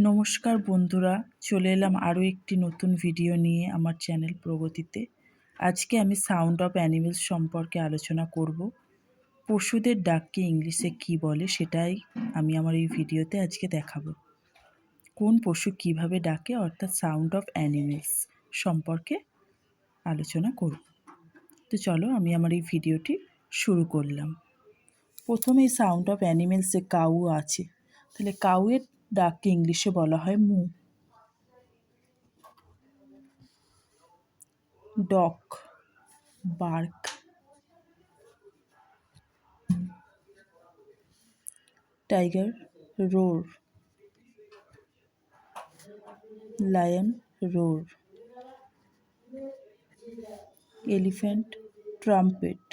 নমস্কার বন্ধুরা, চলে এলাম আরও একটি নতুন ভিডিও নিয়ে আমার চ্যানেল প্রগতিতে। আজকে আমি সাউন্ড অফ অ্যানিমেলস সম্পর্কে আলোচনা করব। পশুদের ডাককে ইংলিশে কী বলে সেটাই আমি আমার এই ভিডিওতে আজকে দেখাবো। কোন পশু কিভাবে ডাকে অর্থাৎ সাউন্ড অফ অ্যানিমেলস সম্পর্কে আলোচনা করব। তো চলো আমি আমার এই ভিডিওটি শুরু করলাম। প্রথমেই সাউন্ড অফ অ্যানিমেলসে কাউ আছে, তাহলে কাউয়ের ডাককে ইংলিশে বলা হয় moo. Dog, bark. Tiger, roar. Lion, roar. Elephant, trumpet.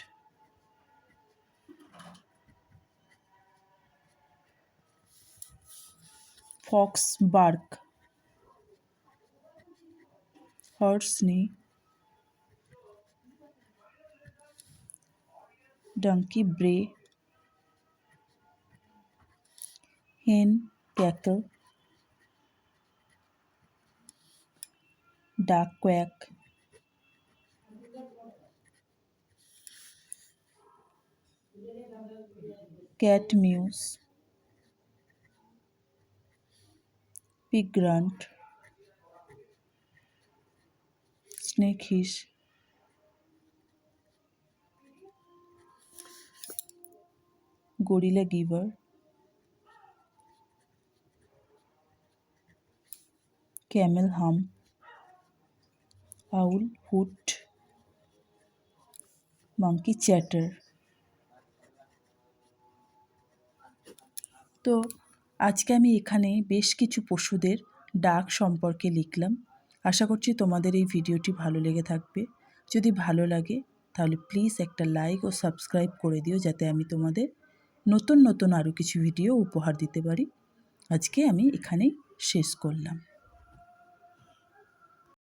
Fox, bark. Horse, neigh. Donkey, bray. Hen, cackle. Duck, quack. Cat, mews. Pig, grunt. Snake, hiss. Gorilla, গিভার। Camel, hum. Owl, hoot. Monkey, chatter. তো আজকে আমি এখানে বেশ কিছু পশুদের ডাক সম্পর্কে লিখলাম। আশা করছি তোমাদের এই ভিডিওটি ভালো লেগে থাকবে। যদি ভালো লাগে তাহলে প্লিজ একটা লাইক ও সাবস্ক্রাইব করে দিও, যাতে আমি তোমাদের নতুন নতুন আরও কিছু ভিডিও উপহার দিতে পারি। আজকে আমি এখানেই শেষ করলাম।